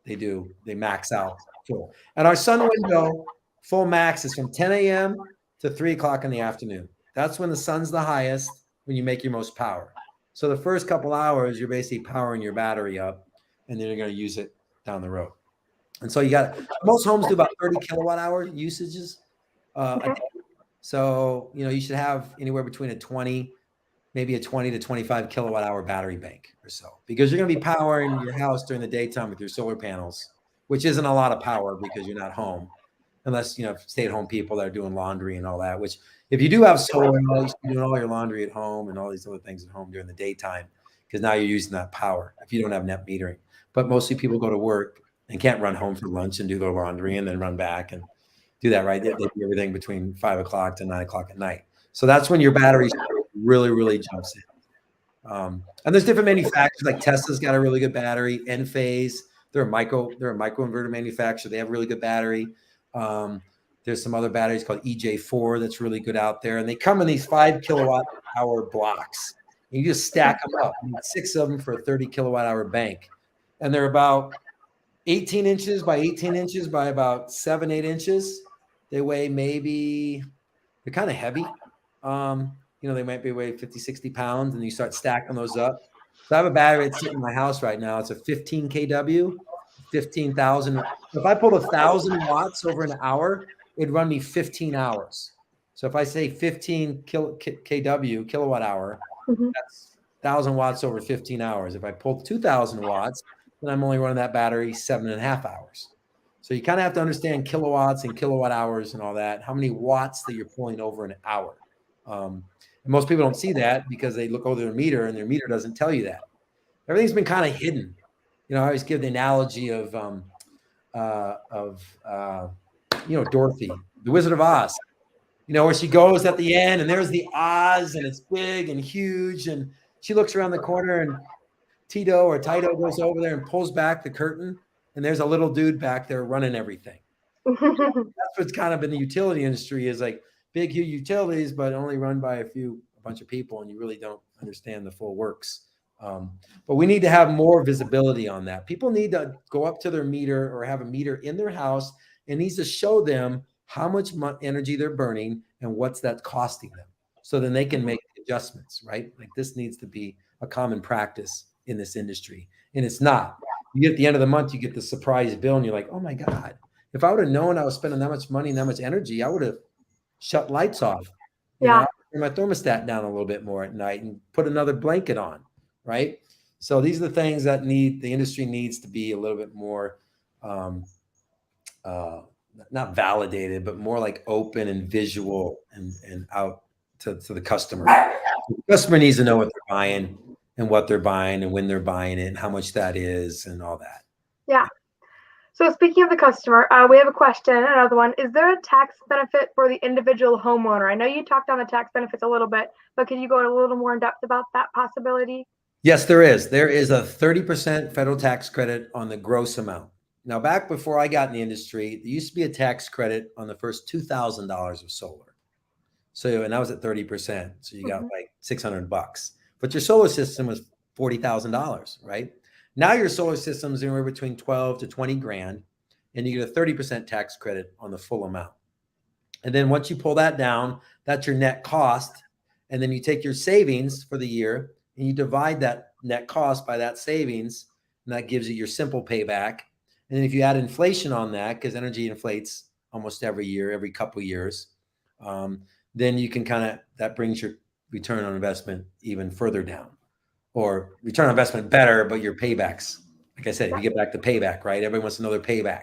they max out full. And our sun window full max is from 10 a.m. to 3 o'clock in the afternoon. That's when the sun's the highest, when you make your most power. So the first couple hours, you're basically powering your battery up, and then you're going to use it down the road. And so most homes do about 30 kilowatt hour usages a day. So, you should have anywhere between maybe a 20 to 25 kilowatt hour battery bank or so, because you're going to be powering your house during the daytime with your solar panels, which isn't a lot of power because you're not home, unless, stay-at-home people that are doing laundry and all that, which if you do have solar, you should be doing all your laundry at home and all these other things at home during the daytime, because now you're using that power if you don't have net metering. But mostly people go to work and can't run home for lunch and do their laundry and then run back and do that, right? They do everything between 5 o'clock to 9 o'clock at night. So that's when your battery really, really jumps in. And there's different manufacturers, like Tesla's got a really good battery. Enphase, they're a microinverter manufacturer. They have a really good battery. There's some other batteries called EJ4 that's really good out there. And they come in these 5 kilowatt hour blocks. And you just stack them up. You need 6 of them for a 30 kilowatt hour bank. And they're about 18 inches by 18 inches by about 7, 8 inches. They weigh they're kind of heavy. They might be weigh 50, 60 pounds, and you start stacking those up. So I have a battery that's sitting in my house right now. It's a 15 kW, 15,000. If I pulled 1,000 watts over an hour, it'd run me 15 hours. So if I say 15 kW, kilowatt hour, that's 1,000 watts over 15 hours. If I pulled 2,000 watts, then I'm only running that battery 7.5 hours. So you kind of have to understand kilowatts and kilowatt hours and all that, how many watts that you're pulling over an hour. And most people don't see that because they look over their meter, and their meter doesn't tell you that. Everything's been kind of hidden. I always give the analogy of Dorothy, the Wizard of Oz, where she goes at the end and there's the Oz and it's big and huge, and she looks around the corner and Tito goes over there and pulls back the curtain, and there's a little dude back there running everything. That's what's kind of in the utility industry, is like big, huge utilities, but only run by a bunch of people, and you really don't understand the full works. But we need to have more visibility on that. People need to go up to their meter or have a meter in their house, and needs to show them how much energy they're burning and what's that costing them, so then they can make adjustments, right? Like this needs to be a common practice in this industry, and it's not. You get at the end of the month, you get the surprise bill, and you're like, oh my God, if I would have known I was spending that much money and that much energy, I would have shut lights off. Turn my thermostat down a little bit more at night and put another blanket on, right? So these are the things that the industry needs to be a little bit more, not validated, but more like open and visual and out to the customer. The customer needs to know what they're buying and what they're buying and when they're buying it and how much that is and all that. Yeah. So speaking of the customer, we have a question, another one. Is there a tax benefit for the individual homeowner? I know you talked on the tax benefits a little bit, but can you go a little more in depth about that possibility? Yes, there is. There is a 30% federal tax credit on the gross amount. Now, back before I got in the industry, there used to be a tax credit on the first $2,000 of solar. So, and that was at 30%. So you got like $600, but your solar system was $40,000, right? Now your solar system is anywhere between 12 to 20 grand, and you get a 30% tax credit on the full amount. And then once you pull that down, that's your net cost. And then you take your savings for the year and you divide that net cost by that savings, and that gives you your simple payback. And then if you add inflation on that, because energy inflates almost every year, every couple of years, then you can that brings your return on investment even further down, or return on investment better, but your paybacks, like I said, if you get back to payback, right? Everyone wants to know their payback.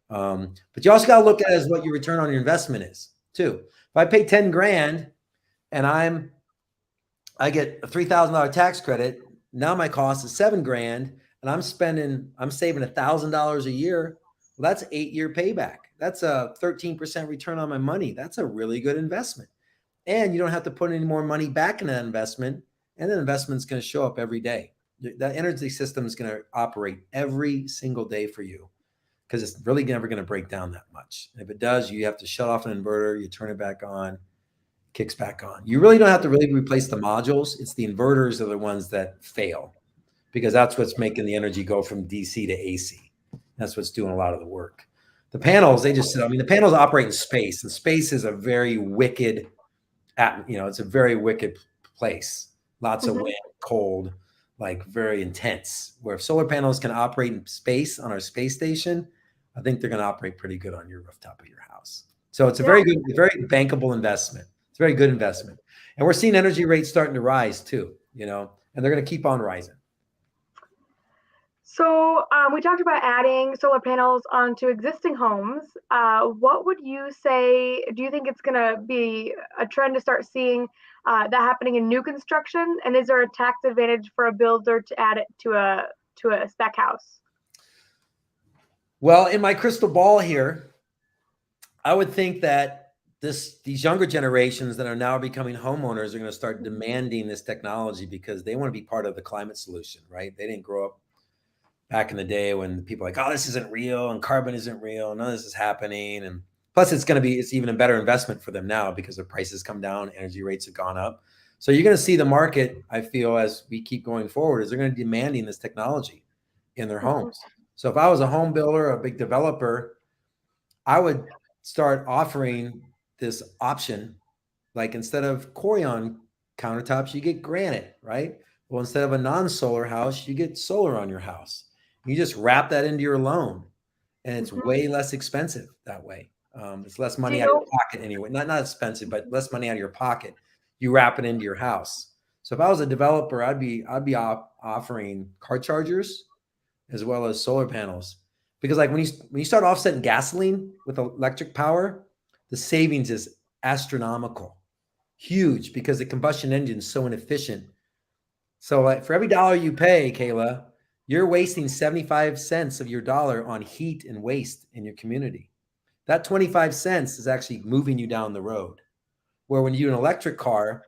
But you also got to look at it as what your return on your investment is too. If I pay 10 grand and I get a $3,000 tax credit, now my cost is 7 grand and I'm saving $1,000 a year. Well, that's 8-year payback. That's a 13% return on my money. That's a really good investment. And you don't have to put any more money back in that investment. And the investment's going to show up every day. That energy system is going to operate every single day for you, because it's really never going to break down that much. And if it does, you have to shut off an inverter, you turn it back on, kicks back on. You really don't have to really replace the modules. It's the inverters are the ones that fail, because that's what's making the energy go from DC to AC. That's what's doing a lot of the work. The panels, the panels operate in space, and space is a very wicked, it's a very wicked place. Lots of wind, cold, like very intense. Where if solar panels can operate in space on our space station, I think they're going to operate pretty good on your rooftop of your house. So it's a very bankable investment. It's a very good investment. And we're seeing energy rates starting to rise too, and they're going to keep on rising. So we talked about adding solar panels onto existing homes. What would you say, do you think it's going to be a trend to start seeing that happening in new construction? And is there a tax advantage for a builder to add it to a spec house? Well, in my crystal ball here, I would think that these younger generations that are now becoming homeowners are going to start demanding this technology, because they want to be part of the climate solution, right? They didn't grow up back in the day when people are like, oh, this isn't real and carbon isn't real, none of this is happening. And plus it's even a better investment for them now, because the prices come down, energy rates have gone up. So you're going to see the market, I feel, as we keep going forward, is they're going to be demanding this technology in their homes. So if I was a home builder, a big developer, I would start offering this option. Like, instead of Corian countertops, you get granite, right? Well, instead of a non-solar house, you get solar on your house. You just wrap that into your loan, and it's way less expensive that way. It's less money out of your pocket anyway. Not expensive, but less money out of your pocket. You wrap it into your house. So if I was a developer, I'd be offering car chargers as well as solar panels, because like when you start offsetting gasoline with electric power, the savings is astronomical, huge, because the combustion engine is so inefficient. So like for every dollar you pay, Kayla, you're wasting 75 cents of your dollar on heat and waste in your community. That 25 cents is actually moving you down the road. Where when you do an electric car,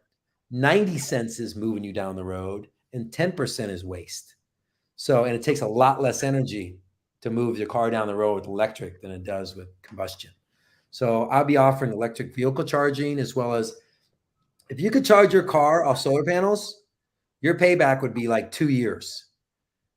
90 cents is moving you down the road and 10% is waste. So, and it takes a lot less energy to move your car down the road with electric than it does with combustion. So I'll be offering electric vehicle charging, as well as, if you could charge your car off solar panels, your payback would be like 2 years,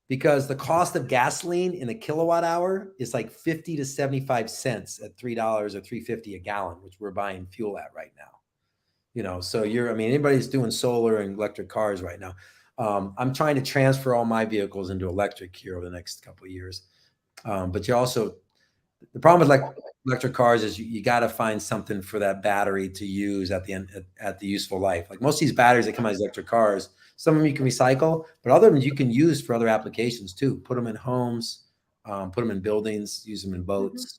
because the cost of gasoline in a kilowatt hour is like 50 to 75 cents at $3 or $3.50 a gallon, which we're buying fuel at right now. So anybody's doing solar and electric cars right now. I'm trying to transfer all my vehicles into electric here over the next couple of years. But the problem with electric cars is you got to find something for that battery to use at the end, at the useful life. Like most of these batteries that come out of electric cars, some of them you can recycle, but other ones you can use for other applications too. Put them in homes, put them in buildings, use them in boats,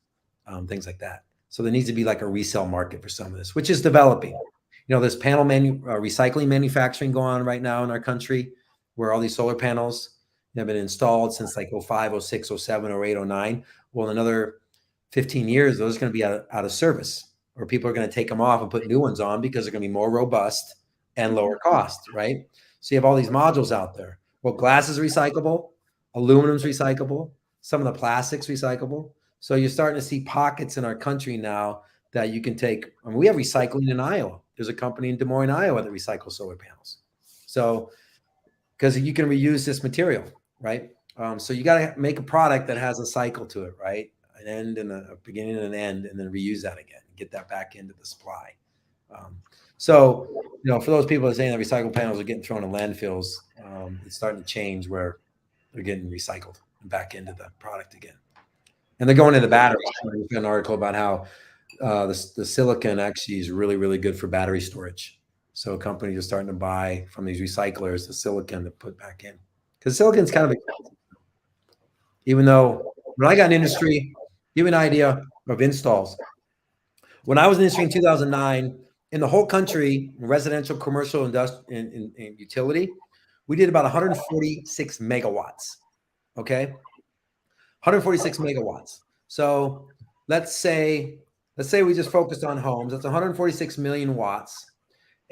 things like that. So there needs to be like a resale market for some of this, which is developing. There's panel recycling manufacturing going on right now in our country, where all these solar panels have been installed since like 05, 06, 07, 08, 09. Well, in another 15 years, those are going to be out of service, or people are going to take them off and put new ones on, because they're going to be more robust and lower cost, right? So you have all these modules out there. Well, glass is recyclable, aluminum's recyclable, some of the plastics recyclable. So you're starting to see pockets in our country now that you can take. We have recycling in Iowa. There's a company in Des Moines, Iowa that recycles solar panels. So, because you can reuse this material, right? So you got to make a product that has a cycle to it, right? An end and a beginning and an end, and then reuse that again, get that back into the supply. So, for those people that are saying that recycled panels are getting thrown in landfills, it's starting to change where they're getting recycled and back into the product again. And they're going into batteries. We've got an article about how the silicon actually is really, really good for battery storage. So companies are starting to buy from these recyclers the silicon to put back in, because silicon's kind of expensive. Even though when I got in industry, give you an idea of installs. When I was in industry in 2009, in the whole country, residential, commercial, industrial, and utility, we did about 146 megawatts. Okay, 146 megawatts. So let's say we just focused on homes. That's 146 million watts.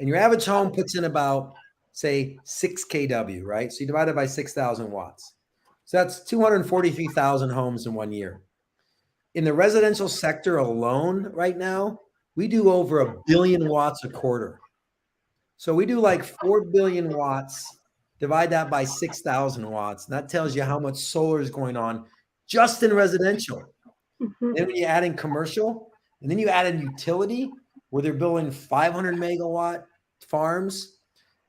And your average home puts in about, say, 6 kW, right? So you divide it by 6,000 watts. So that's 243,000 homes in 1 year. In the residential sector alone right now, we do over 1 billion watts a quarter. So we do like 4 billion watts, divide that by 6,000 watts. And that tells you how much solar is going on just in residential. Mm-hmm. Then when you add in commercial, and then you add in utility, where they're building 500 megawatt farms,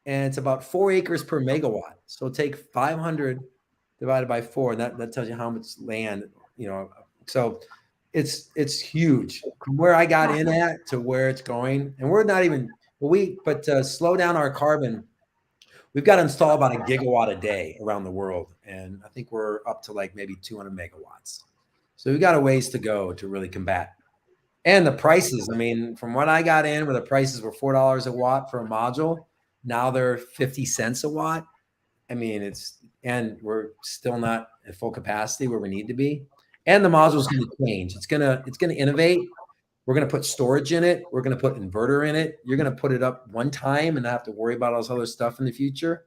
and it's about 4 acres per megawatt. So take 500 divided by 4, and that tells you how much land, so it's huge from where I got in at to where it's going. And we're not even, but to slow down our carbon, we've got to install about 1 gigawatt a day around the world. And I think we're up to like maybe 200 megawatts. So we've got a ways to go to really combat. And the prices, I mean, from when I got in, where the prices were $4 a watt for a module, now they're 50 cents a watt. I mean, and we're still not at full capacity where we need to be. And the module is going to change. It's going to innovate. We're going to put storage in it. We're going to put inverter in it. You're going to put it up one time and not have to worry about all this other stuff in the future.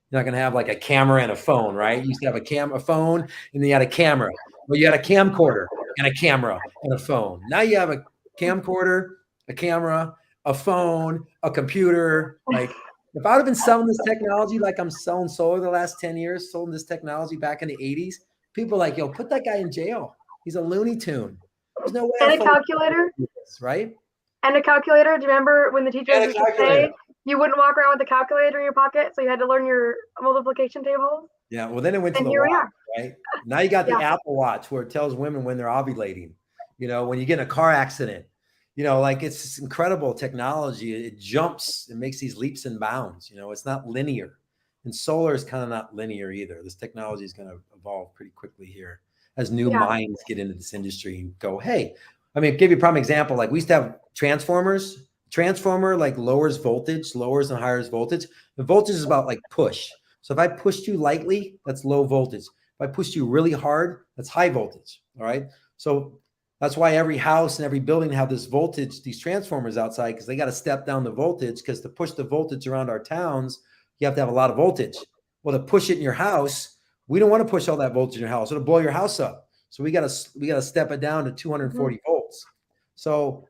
You're not going to have like a camera and a phone, right? You used to have a phone, and then you had a camera. Well, you had a camcorder and a camera and a phone. Now you have a camcorder, a camera, a phone, a computer. Like, if I would have been selling this technology like I'm selling solar the last 10 years, sold this technology back in the 80s, people are like, yo, put that guy in jail. He's a Looney Tune. There's no way. And a calculator, right? And a calculator. Do you remember when the teachers used to say you wouldn't walk around with a calculator in your pocket, so you had to learn your multiplication table? Yeah, well, then it went to the watch, right? Now you got the Apple Watch, where it tells women when they're ovulating. When you get in a car accident, like, it's incredible technology. It jumps, it makes these leaps and bounds. It's not linear. And solar is kind of not linear either. This technology is going to evolve pretty quickly here as new minds get into this industry and go, hey, I mean, give you a prime example. Like, we used to have transformers. Transformer like lowers voltage, lowers and higher voltage. The voltage is about like push. So if I pushed you lightly, that's low voltage. If I pushed you really hard, that's high voltage. All right. So that's why every house and every building have this voltage, these transformers outside, because they got to step down the voltage, because to push the voltage around our towns, you have to have a lot of voltage. Well, to push it in your house, we don't want to push all that voltage in your house. It'll blow your house up. So we got to step it down to 240 volts. So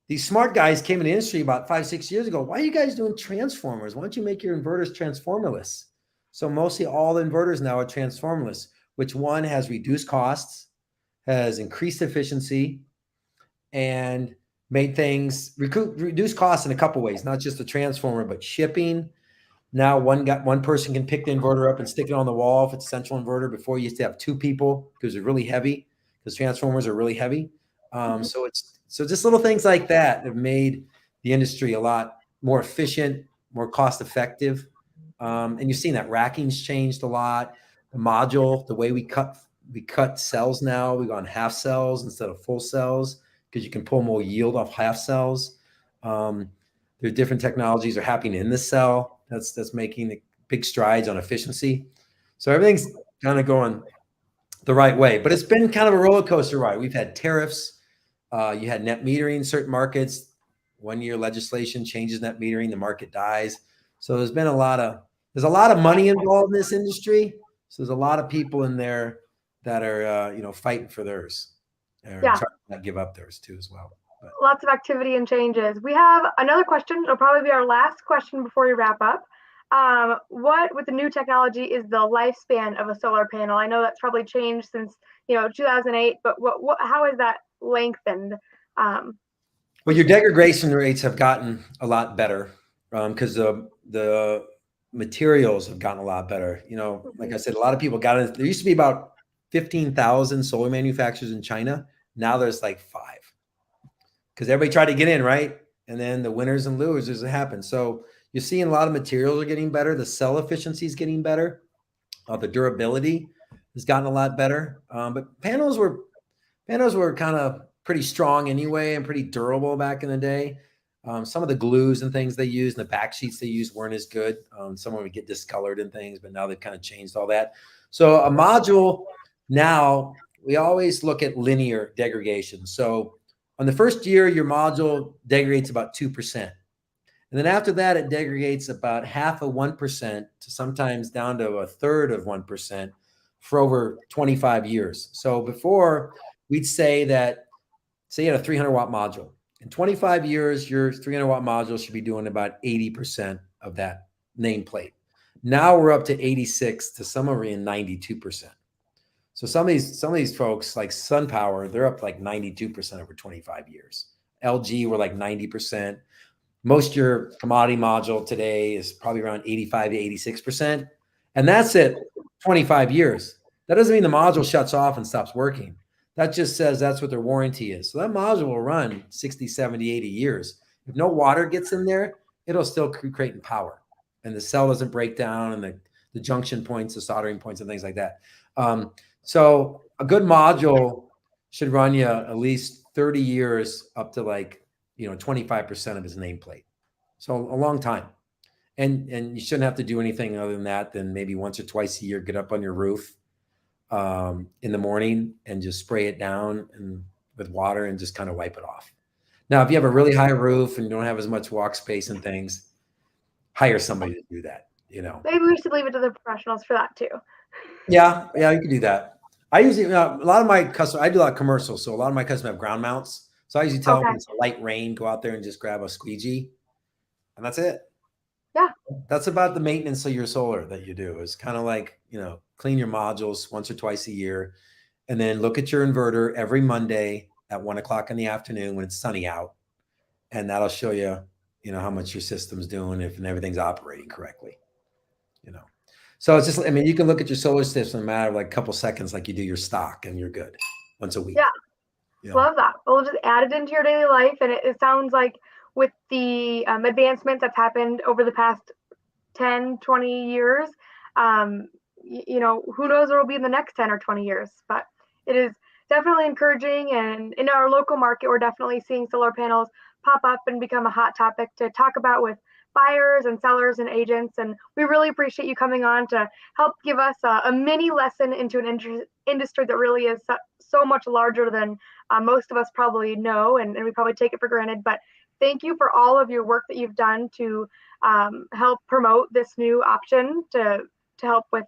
these smart guys came in the industry about 5-6 years ago. Why are you guys doing transformers? Why don't you make your inverters transformerless? So mostly all the inverters now are transformerless, which one has reduced costs, has increased efficiency, and made things reduce costs in a couple ways, not just the transformer, but shipping. Now one person can pick the inverter up and stick it on the wall if it's a central inverter. Before, you used to have 2 people because they're really heavy, because transformers are really heavy. So just little things like that have made the industry a lot more efficient, more cost effective. And you've seen that racking's changed a lot. The module, the way we cut cells now, we've gone half cells instead of full cells, because you can pull more yield off half cells. There's different technologies are happening in the cell that's making the big strides on efficiency. So everything's kind of going the right way, but it's been kind of a roller coaster ride. We've had tariffs. You had net metering in certain markets. 1 year legislation changes net metering, the market dies. So there's a lot of money involved in this industry. So there's a lot of people in there that are fighting for theirs, and trying to not give up theirs too as well. But lots of activity and changes. We have another question. It'll probably be our last question before we wrap up. What, with the new technology, is the lifespan of a solar panel? I know that's probably changed since 2008, but how is that lengthened? Well, your degradation rates have gotten a lot better, because the materials have gotten a lot better. Like I said, a lot of people got it. There used to be about 15,000 solar manufacturers in China. Now there's like 5 because everybody tried to get in, right? And then the winners and losers happen. So you're seeing a lot of materials are getting better. The cell efficiency is getting better. The durability has gotten a lot better. But panels were kind of pretty strong anyway and pretty durable back in the day. Some of the glues and things they used and the back sheets they used weren't as good. Some would get discolored and things, but now they've kind of changed all that. So a module now, we always look at linear degradation. So on the first year, your module degrades about 2%. And then after that, it degrades about half of 1% to sometimes down to a third of 1% for over 25 years. So before, we'd say that, say you had a 300 watt module. In 25 years, your 300 watt module should be doing about 80% of that nameplate. Now we're up to 86 to some are in 92%. So some of these folks like SunPower, they're up like 92% over 25 years. LG were like 90%. Most of your commodity module today is probably around 85 to 86%. And that's it, 25 years. That doesn't mean the module shuts off and stops working. That just says that's what their warranty is. So that module will run 60, 70, 80 years. If no water gets in there, it'll still create power. And the cell doesn't break down and the junction points, the soldering points and things like that. So a good module should run you at least 30 years up to like, 25% of his nameplate. So a long time. And you shouldn't have to do anything other than that than maybe once or twice a year, get up on your roof in the morning and just spray it down and with water and just kind of wipe it off. Now, if you have a really high roof and you don't have as much walk space and things, hire somebody to do that, Maybe we should leave it to the professionals for that too. Yeah, you can do that. I usually, a lot of my customers, I do a lot of commercials. So a lot of my customers have ground mounts. So I usually tell them when it's a light rain, go out there and just grab a squeegee and that's it. Yeah. That's about the maintenance of your solar that you do. It's kind of like, clean your modules once or twice a year and then look at your inverter every Monday at 1 o'clock in the afternoon when it's sunny out. And that'll show you, how much your system's doing if and everything's operating correctly, So it's just, you can look at your solar system in a matter of like a couple seconds, like you do your stock and you're good once a week. Yeah. Love that. We'll just add it into your daily life. And it sounds like with the advancements that's happened over the past 10, 20 years, who knows what will be in the next 10 or 20 years, but it is definitely encouraging. And in our local market, we're definitely seeing solar panels pop up and become a hot topic to talk about with buyers and sellers and agents. And we really appreciate you coming on to help give us a mini lesson into an industry that really is so much larger than most of us probably know, and we probably take it for granted. But thank you for all of your work that you've done to help promote this new option to help with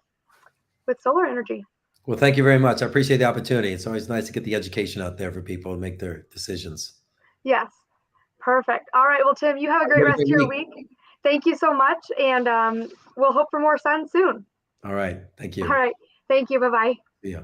solar energy. Well, thank you very much. I appreciate the opportunity. It's always nice to get the education out there for people to make their decisions. Yes. Perfect. All right. Well, Tim, you have a great rest of your week. Thank you so much. And we'll hope for more sun soon. All right. Thank you. All right. Thank you. Bye-bye. Yeah.